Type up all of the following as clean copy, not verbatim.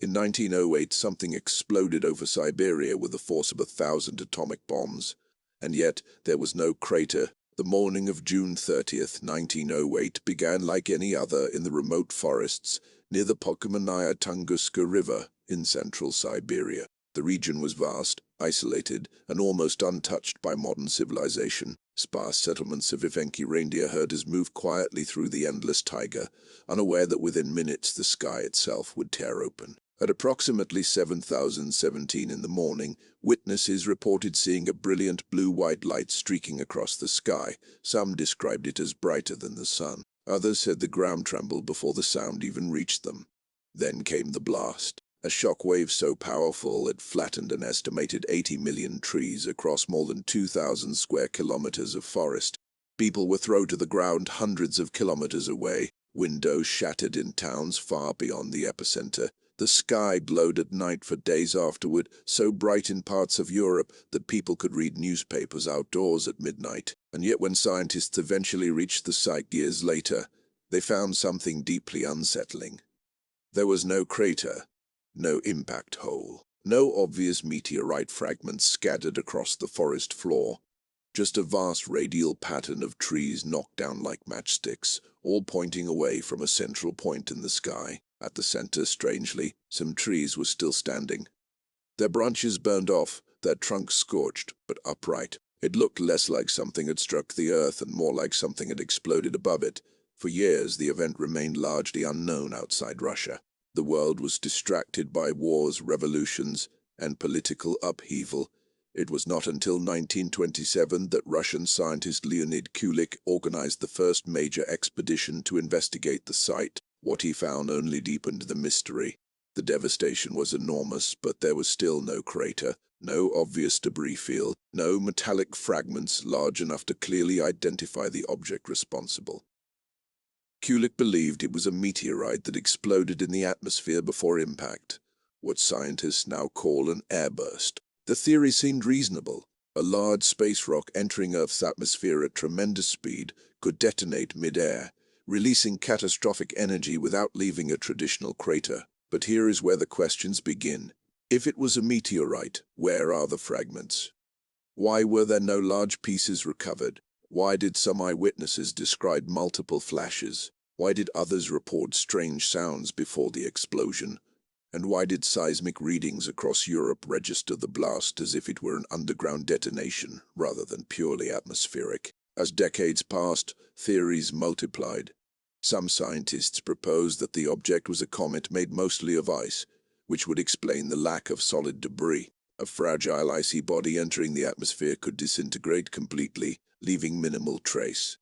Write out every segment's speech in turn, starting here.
In 1908, something exploded over Siberia with the force of 1,000 atomic bombs, and yet there was no crater. The morning of June 30th, 1908 began like any other in the remote forests near the Podkamennaya Tunguska River in central Siberia. The region was vast, isolated, and almost untouched by modern civilization. Sparse settlements of Evenki reindeer herders moved quietly through the endless taiga, unaware that within minutes the sky itself would tear open. At approximately 7:17 in the morning, witnesses reported seeing a brilliant blue-white light streaking across the sky. Some described it as brighter than the sun. Others said the ground trembled before the sound even reached them. Then came the blast, a shock wave so powerful it flattened an estimated 80 million trees across more than 2,000 square kilometers of forest. People were thrown to the ground hundreds of kilometers away. Windows shattered in towns far beyond the epicenter. The sky glowed at night for days afterward, so bright in parts of Europe that people could read newspapers outdoors at midnight. And yet when scientists eventually reached the site years later, they found something deeply unsettling. There was no crater, no impact hole, no obvious meteorite fragments scattered across the forest floor. Just a vast radial pattern of trees knocked down like matchsticks, all pointing away from a central point in the sky. At the center, strangely, some trees were still standing. Their branches burned off, their trunks scorched, but upright. It looked less like something had struck the earth and more like something had exploded above it. For years, the event remained largely unknown outside Russia. The world was distracted by wars, revolutions, and political upheaval. It was not until 1927 that Russian scientist Leonid Kulik organized the first major expedition to investigate the site. What he found only deepened the mystery. The devastation was enormous, but there was still no crater, no obvious debris field, no metallic fragments large enough to clearly identify the object responsible. Kulik believed it was a meteorite that exploded in the atmosphere before impact, what scientists now call an airburst. The theory seemed reasonable. A large space rock entering Earth's atmosphere at tremendous speed could detonate mid-air, releasing catastrophic energy without leaving a traditional crater. But here is where the questions begin. If it was a meteorite, where are the fragments? Why were there no large pieces recovered? Why did some eyewitnesses describe multiple flashes? Why did others report strange sounds before the explosion? And why did seismic readings across Europe register the blast as if it were an underground detonation rather than purely atmospheric? As decades passed, theories multiplied. Some scientists proposed that the object was a comet made mostly of ice, which would explain the lack of solid debris. A fragile icy body entering the atmosphere could disintegrate completely, leaving minimal trace.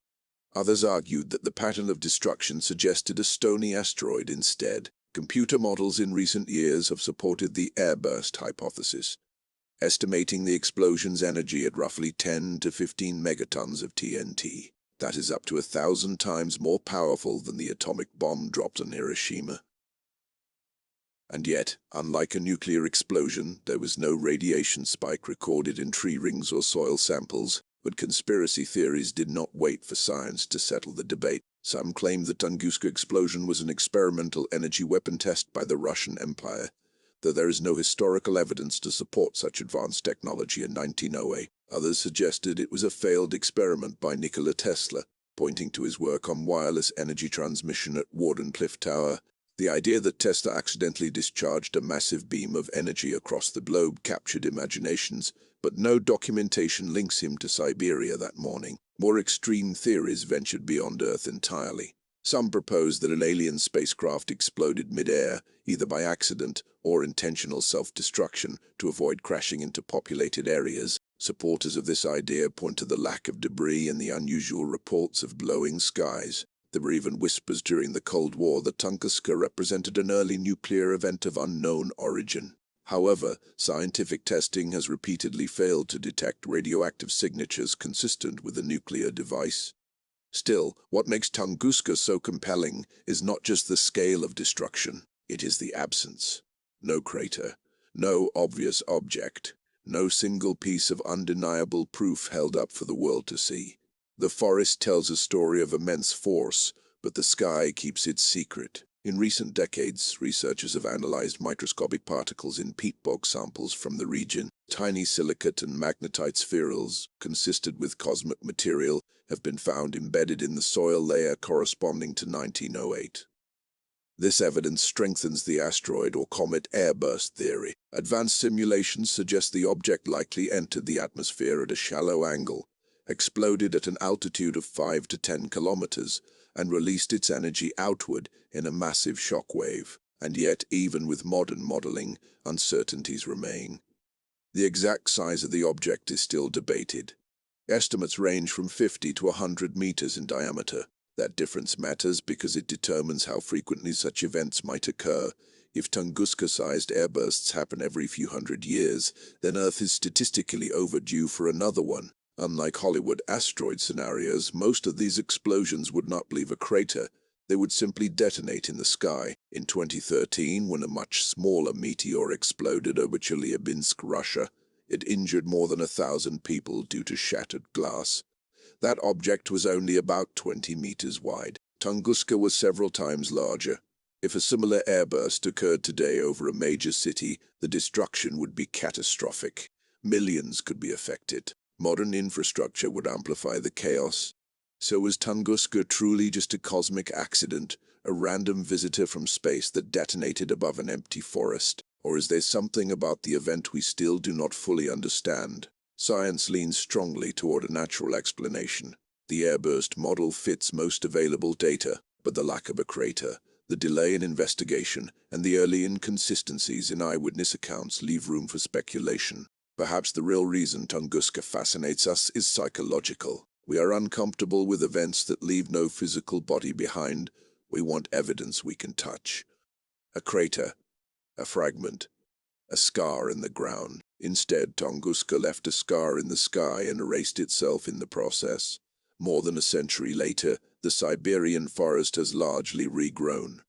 Others argued that the pattern of destruction suggested a stony asteroid instead. Computer models in recent years have supported the airburst hypothesis, estimating the explosion's energy at roughly 10 to 15 megatons of TNT. That is up to 1,000 times more powerful than the atomic bomb dropped on Hiroshima. And yet, unlike a nuclear explosion, there was no radiation spike recorded in tree rings or soil samples. But conspiracy theories did not wait for science to settle the debate. Some claimed the Tunguska explosion was an experimental energy weapon test by the Russian Empire, though there is no historical evidence to support such advanced technology in 1908. Others suggested it was a failed experiment by Nikola Tesla, pointing to his work on wireless energy transmission at Wardenclyffe Tower. The idea that Tesla accidentally discharged a massive beam of energy across the globe captured imaginations, but no documentation links him to Siberia that morning. More extreme theories ventured beyond Earth entirely. Some proposed that an alien spacecraft exploded mid-air, either by accident or intentional self-destruction, to avoid crashing into populated areas. Supporters of this idea point to the lack of debris and the unusual reports of glowing skies. There were even whispers during the Cold War that Tunguska represented an early nuclear event of unknown origin. However, scientific testing has repeatedly failed to detect radioactive signatures consistent with a nuclear device. Still, what makes Tunguska so compelling is not just the scale of destruction, it is the absence. No crater, no obvious object, no single piece of undeniable proof held up for the world to see. The forest tells a story of immense force, but the sky keeps its secret. In recent decades, researchers have analyzed microscopic particles in peat bog samples from the region. Tiny silicate and magnetite spherules, consistent with cosmic material, have been found embedded in the soil layer corresponding to 1908. This evidence strengthens the asteroid or comet airburst theory. Advanced simulations suggest the object likely entered the atmosphere at a shallow angle, exploded at an altitude of 5 to 10 kilometers, and released its energy outward in a massive shock wave. And yet, even with modern modeling, uncertainties remain. The exact size of the object is still debated. Estimates range from 50 to 100 meters in diameter. That difference matters because it determines how frequently such events might occur. If Tunguska-sized airbursts happen every few hundred years, then Earth is statistically overdue for another one. Unlike Hollywood asteroid scenarios, most of these explosions would not leave a crater. They would simply detonate in the sky. In 2013, when a much smaller meteor exploded over Chelyabinsk, Russia, it injured more than 1,000 people due to shattered glass. That object was only about 20 meters wide. Tunguska was several times larger. If a similar airburst occurred today over a major city, the destruction would be catastrophic. Millions could be affected. Modern infrastructure would amplify the chaos. So was Tunguska truly just a cosmic accident, a random visitor from space that detonated above an empty forest? Or is there something about the event we still do not fully understand? Science leans strongly toward a natural explanation. The airburst model fits most available data, but the lack of a crater, the delay in investigation, and the early inconsistencies in eyewitness accounts leave room for speculation. Perhaps the real reason Tunguska fascinates us is psychological. We are uncomfortable with events that leave no physical body behind. We want evidence we can touch. A crater, a fragment, a scar in the ground. Instead, Tunguska left a scar in the sky and erased itself in the process. More than a century later, the Siberian forest has largely regrown.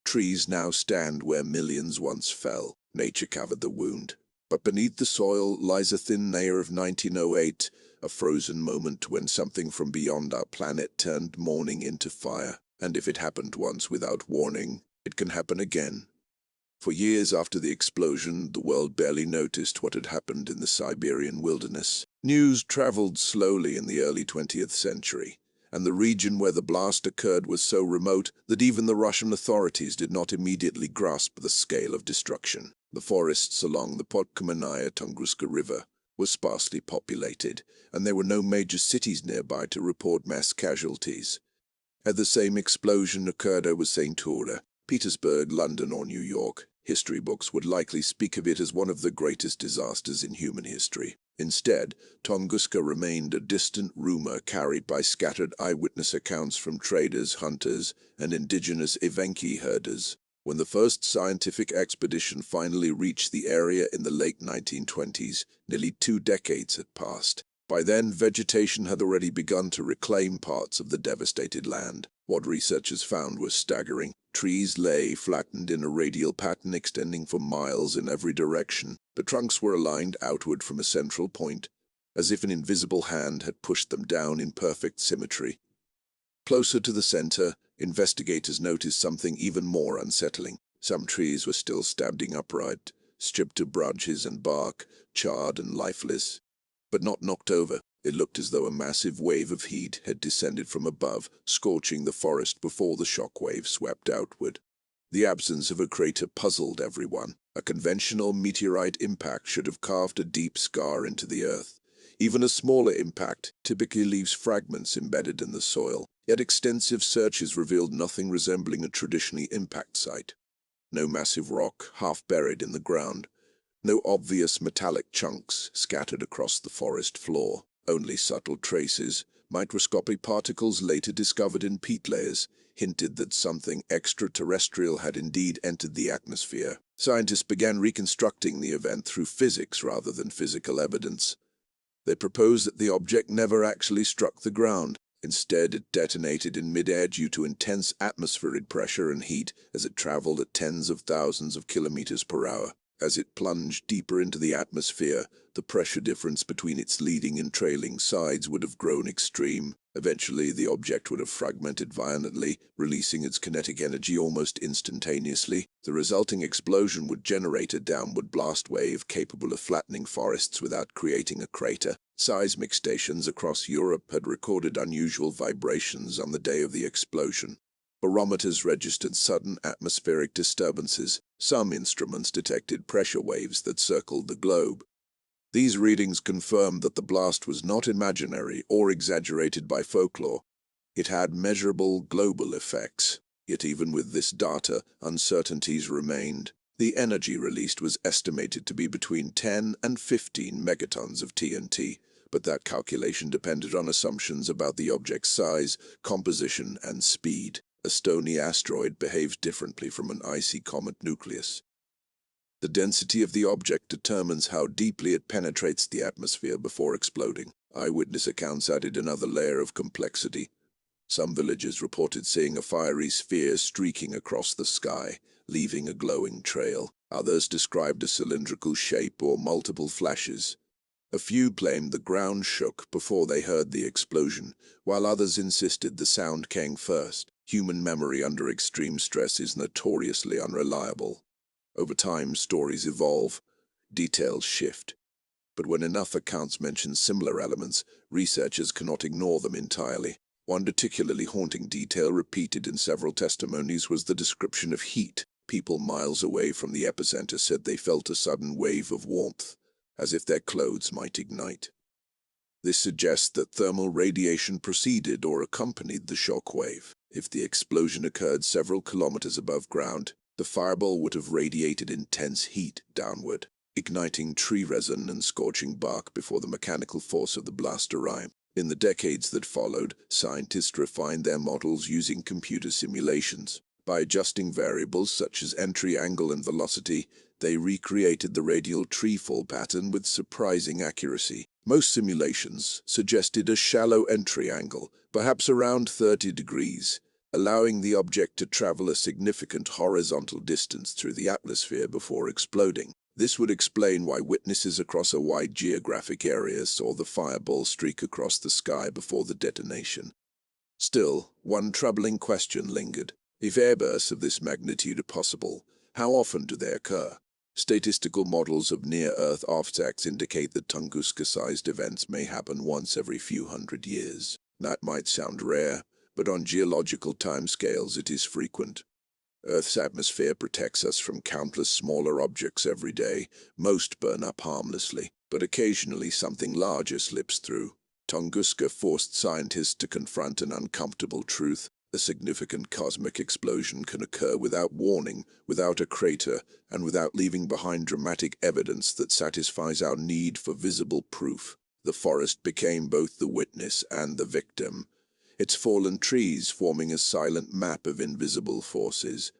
Trees now stand where millions once fell. Nature covered the wound. But beneath the soil lies a thin layer of 1908, a frozen moment when something from beyond our planet turned mourning into fire. And if it happened once without warning, it can happen again. For years after the explosion, the world barely noticed what had happened in the Siberian wilderness. News traveled slowly in the early 20th century, and the region where the blast occurred was so remote that even the Russian authorities did not immediately grasp the scale of destruction. The forests along the Podkamennaya Tunguska River were sparsely populated, and there were no major cities nearby to report mass casualties. Had the same explosion occurred over St. Petersburg, Petersburg, London, or New York, history books would likely speak of it as one of the greatest disasters in human history. Instead, Tunguska remained a distant rumor carried by scattered eyewitness accounts from traders, hunters, and indigenous Evenki herders. When the first scientific expedition finally reached the area in the late 1920s, nearly 2 decades had passed. By then, vegetation had already begun to reclaim parts of the devastated land. What researchers found was staggering. Trees lay flattened in a radial pattern extending for miles in every direction. The trunks were aligned outward from a central point, as if an invisible hand had pushed them down in perfect symmetry. Closer to the center, investigators noticed something even more unsettling. Some trees were still standing upright, stripped of branches and bark, charred and lifeless, but not knocked over. It looked as though a massive wave of heat had descended from above, scorching the forest before the shock wave swept outward. The absence of a crater puzzled everyone. A conventional meteorite impact should have carved a deep scar into the earth. Even a smaller impact typically leaves fragments embedded in the soil, yet extensive searches revealed nothing resembling a traditional impact site. No massive rock half buried in the ground. No obvious metallic chunks scattered across the forest floor. Only subtle traces, microscopic particles later discovered in peat layers, hinted that something extraterrestrial had indeed entered the atmosphere. Scientists began reconstructing the event through physics rather than physical evidence. They proposed that the object never actually struck the ground. Instead, it detonated in midair due to intense atmospheric pressure and heat as it traveled at tens of thousands of kilometers per hour. As it plunged deeper into the atmosphere, the pressure difference between its leading and trailing sides would have grown extreme. Eventually, the object would have fragmented violently, releasing its kinetic energy almost instantaneously. The resulting explosion would generate a downward blast wave capable of flattening forests without creating a crater. Seismic stations across Europe had recorded unusual vibrations on the day of the explosion. Barometers registered sudden atmospheric disturbances. Some instruments detected pressure waves that circled the globe. These readings confirmed that the blast was not imaginary or exaggerated by folklore. It had measurable global effects. Yet even with this data, uncertainties remained. The energy released was estimated to be between 10 and 15 megatons of TNT, but that calculation depended on assumptions about the object's size, composition, and speed. A stony asteroid behaves differently from an icy comet nucleus. The density of the object determines how deeply it penetrates the atmosphere before exploding. Eyewitness accounts added another layer of complexity. Some villagers reported seeing a fiery sphere streaking across the sky, leaving a glowing trail. Others described a cylindrical shape or multiple flashes. A few claimed the ground shook before they heard the explosion, while others insisted the sound came first. Human memory under extreme stress is notoriously unreliable. Over time, stories evolve, details shift. But when enough accounts mention similar elements, researchers cannot ignore them entirely. One particularly haunting detail repeated in several testimonies was the description of heat. People miles away from the epicenter said they felt a sudden wave of warmth, as if their clothes might ignite. This suggests that thermal radiation preceded or accompanied the shock wave. If the explosion occurred several kilometers above ground, the fireball would have radiated intense heat downward, igniting tree resin and scorching bark before the mechanical force of the blast arrived. In the decades that followed, scientists refined their models using computer simulations. By adjusting variables such as entry angle and velocity, they recreated the radial treefall pattern with surprising accuracy. Most simulations suggested a shallow entry angle, perhaps around 30 degrees, allowing the object to travel a significant horizontal distance through the atmosphere before exploding. This would explain why witnesses across a wide geographic area saw the fireball streak across the sky before the detonation. Still, one troubling question lingered. If airbursts of this magnitude are possible, how often do they occur? Statistical models of near-Earth offsets indicate that Tunguska-sized events may happen once every few hundred years. That might sound rare, but on geological timescales it is frequent. Earth's atmosphere protects us from countless smaller objects every day. Most burn up harmlessly, but occasionally something larger slips through. Tunguska forced scientists to confront an uncomfortable truth. A significant cosmic explosion can occur without warning, without a crater, and without leaving behind dramatic evidence that satisfies our need for visible proof. The forest became both the witness and the victim, its fallen trees forming a silent map of invisible forces.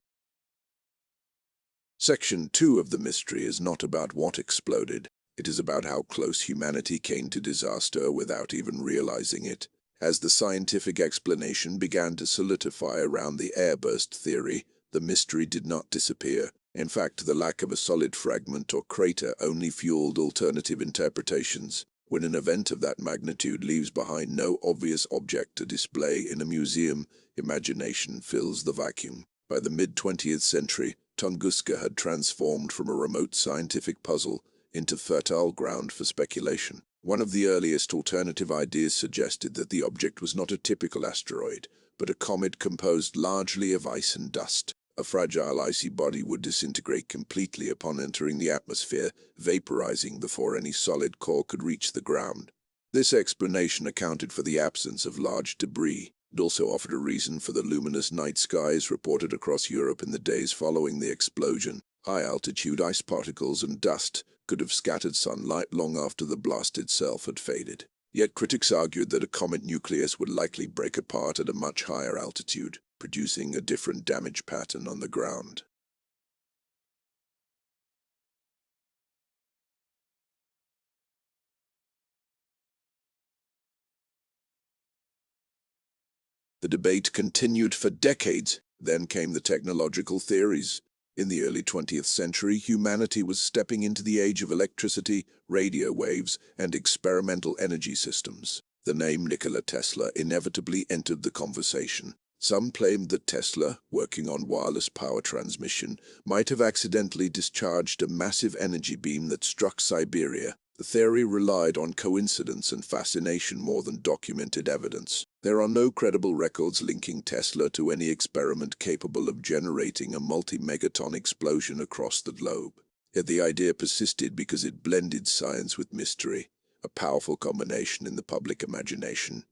Section 2 of the mystery is not about what exploded. It is about how close humanity came to disaster without even realizing it. As the scientific explanation began to solidify around the airburst theory, the mystery did not disappear. In fact, the lack of a solid fragment or crater only fueled alternative interpretations. When an event of that magnitude leaves behind no obvious object to display in a museum, imagination fills the vacuum. By the mid-20th century, Tunguska had transformed from a remote scientific puzzle into fertile ground for speculation. One of the earliest alternative ideas suggested that the object was not a typical asteroid, but a comet composed largely of ice and dust. A fragile icy body would disintegrate completely upon entering the atmosphere, vaporizing before any solid core could reach the ground. This explanation accounted for the absence of large debris. It also offered a reason for the luminous night skies reported across Europe in the days following the explosion. High-altitude ice particles and dust could have scattered sunlight long after the blast itself had faded. Yet critics argued that a comet nucleus would likely break apart at a much higher altitude, producing a different damage pattern on the ground. The debate continued for decades. Then came the technological theories. In the early 20th century, humanity was stepping into the age of electricity, radio waves, and experimental energy systems. The name Nikola Tesla inevitably entered the conversation. Some claimed that Tesla, working on wireless power transmission, might have accidentally discharged a massive energy beam that struck Siberia. The theory relied on coincidence and fascination more than documented evidence. There are no credible records linking Tesla to any experiment capable of generating a multi-megaton explosion across the globe. Yet the idea persisted because it blended science with mystery, a powerful combination in the public imagination.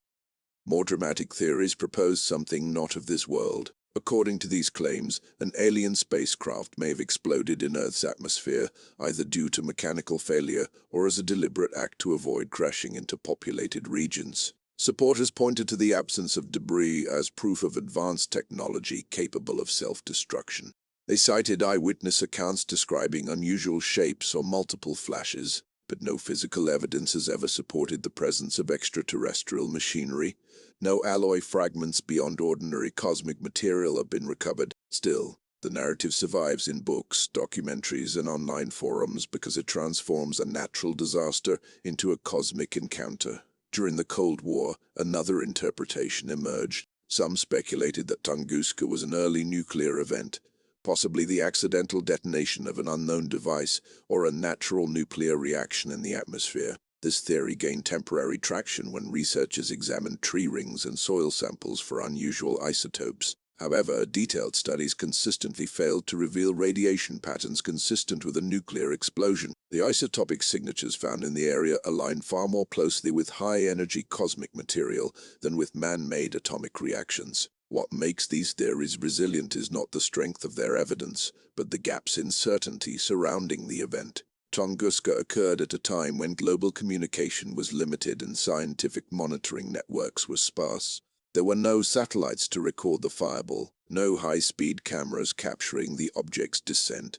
More dramatic theories propose something not of this world. According to these claims, an alien spacecraft may have exploded in Earth's atmosphere, either due to mechanical failure or as a deliberate act to avoid crashing into populated regions. Supporters pointed to the absence of debris as proof of advanced technology capable of self-destruction. They cited eyewitness accounts describing unusual shapes or multiple flashes, but no physical evidence has ever supported the presence of extraterrestrial machinery. No alloy fragments beyond ordinary cosmic material have been recovered. Still, the narrative survives in books, documentaries, and online forums because it transforms a natural disaster into a cosmic encounter. During the Cold War, another interpretation emerged. Some speculated that Tunguska was an early nuclear event, possibly the accidental detonation of an unknown device or a natural nuclear reaction in the atmosphere. This theory gained temporary traction when researchers examined tree rings and soil samples for unusual isotopes. However, detailed studies consistently failed to reveal radiation patterns consistent with a nuclear explosion. The isotopic signatures found in the area align far more closely with high-energy cosmic material than with man-made atomic reactions. What makes these theories resilient is not the strength of their evidence, but the gaps in certainty surrounding the event. Tunguska occurred at a time when global communication was limited and scientific monitoring networks were sparse. There were no satellites to record the fireball, no high-speed cameras capturing the object's descent.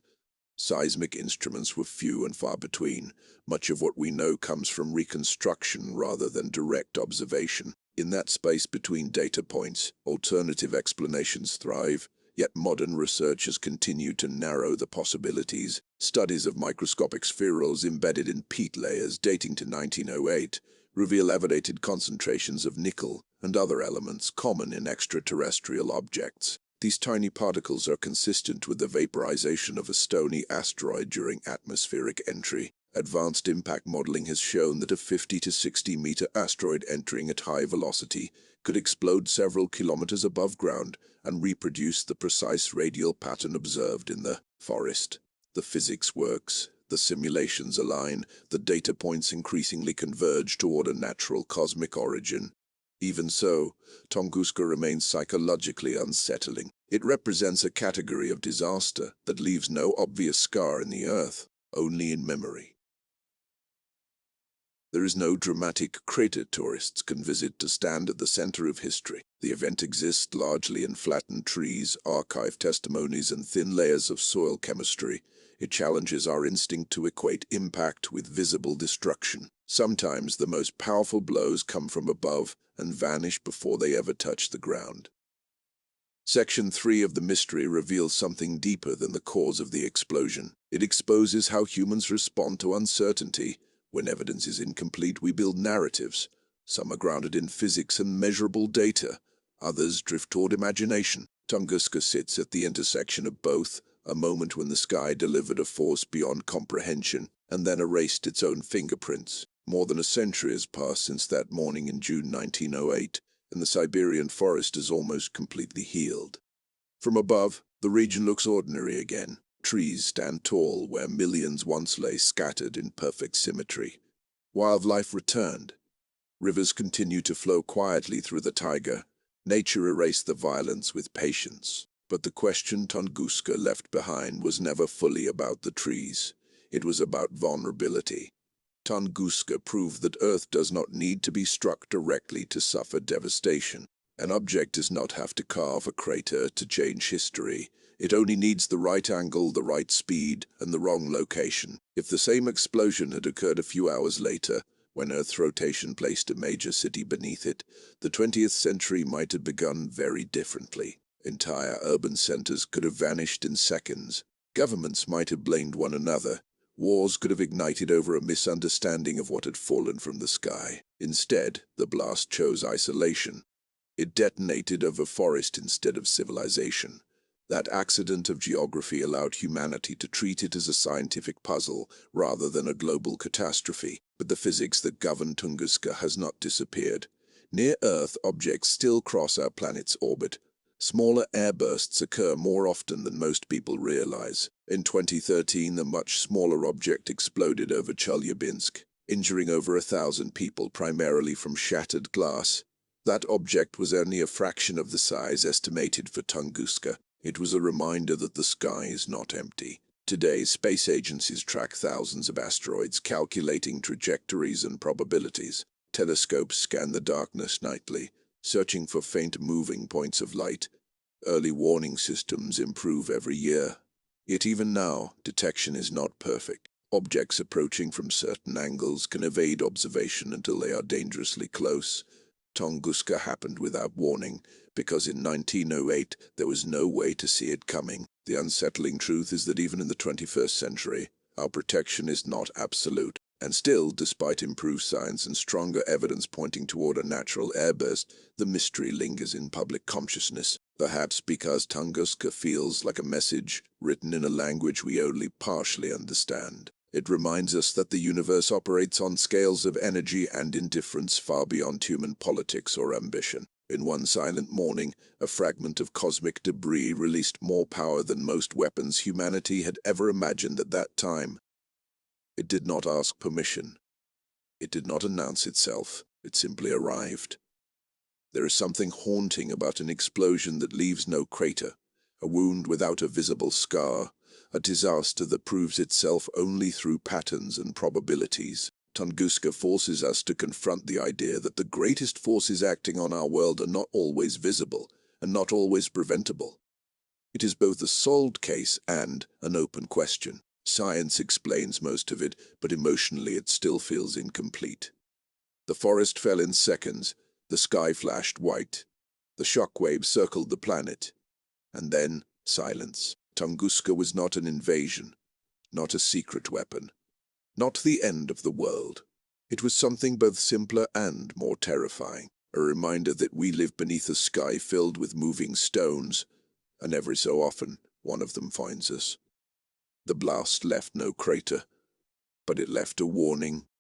Seismic instruments were few and far between. Much of what we know comes from reconstruction rather than direct observation. In that space between data points, alternative explanations thrive, yet modern research has continued to narrow the possibilities. Studies of microscopic spherules embedded in peat layers dating to 1908 reveal elevated concentrations of nickel and other elements common in extraterrestrial objects. These tiny particles are consistent with the vaporization of a stony asteroid during atmospheric entry. Advanced impact modeling has shown that a 50 to 60 meter asteroid entering at high velocity could explode several kilometers above ground and reproduce the precise radial pattern observed in the forest. The physics works, the simulations align, the data points increasingly converge toward a natural cosmic origin. Even so, Tunguska remains psychologically unsettling. It represents a category of disaster that leaves no obvious scar in the Earth, only in memory. There is no dramatic crater tourists can visit to stand at the center of history. The event exists largely in flattened trees, archived testimonies, and thin layers of soil chemistry. It challenges our instinct to equate impact with visible destruction. Sometimes the most powerful blows come from above and vanish before they ever touch the ground. Section 3 of the mystery reveals something deeper than the cause of the explosion. It exposes how humans respond to uncertainty. When evidence is incomplete, we build narratives. Some are grounded in physics and measurable data. Others drift toward imagination. Tunguska sits at the intersection of both, a moment when the sky delivered a force beyond comprehension and then erased its own fingerprints. More than a century has passed since that morning in June 1908, and the Siberian forest is almost completely healed. From above, the region looks ordinary again. Trees stand tall where millions once lay scattered in perfect symmetry. Wildlife returned. Rivers continue to flow quietly through the taiga. Nature erased the violence with patience. But the question Tunguska left behind was never fully about the trees. It was about vulnerability. Tunguska proved that Earth does not need to be struck directly to suffer devastation. An object does not have to carve a crater to change history. It only needs the right angle, the right speed, and the wrong location. If the same explosion had occurred a few hours later, when Earth's rotation placed a major city beneath it, the 20th century might have begun very differently. Entire urban centers could have vanished in seconds. Governments might have blamed one another, Wars could have ignited over a misunderstanding of what had fallen from the sky. Instead, the blast chose isolation. It detonated over forest instead of civilization. That accident of geography allowed humanity to treat it as a scientific puzzle rather than a global catastrophe. But the physics that govern Tunguska has not disappeared. Near-Earth objects still cross our planet's orbit. Smaller airbursts occur more often than most people realize. In 2013, a much smaller object exploded over Chelyabinsk, injuring over 1,000 people, primarily from shattered glass. That object was only a fraction of the size estimated for Tunguska. It was a reminder that the sky is not empty. Today, space agencies track thousands of asteroids, calculating trajectories and probabilities. Telescopes scan the darkness nightly, searching for faint moving points of light. Early warning systems improve every year. Yet even now, detection is not perfect. Objects approaching from certain angles can evade observation until they are dangerously close. Tunguska happened without warning, because in 1908 there was no way to see it coming. The unsettling truth is that even in the 21st century, our protection is not absolute. And still, despite improved science and stronger evidence pointing toward a natural airburst, the mystery lingers in public consciousness. Perhaps because Tunguska feels like a message written in a language we only partially understand. It reminds us that the universe operates on scales of energy and indifference far beyond human politics or ambition. In one silent morning, a fragment of cosmic debris released more power than most weapons humanity had ever imagined at that time. It did not ask permission. It did not announce itself. It simply arrived. There is something haunting about an explosion that leaves no crater, a wound without a visible scar, a disaster that proves itself only through patterns and probabilities. Tunguska forces us to confront the idea that the greatest forces acting on our world are not always visible and not always preventable. It is both a solved case and an open question. Science explains most of it, but emotionally it still feels incomplete. The forest fell in seconds, the sky flashed white, the shockwaves circled the planet, and then silence. Tunguska was not an invasion, not a secret weapon, not the end of the world. It was something both simpler and more terrifying, a reminder that we live beneath a sky filled with moving stones, and every so often one of them finds us. The blast left no crater, but it left a warning,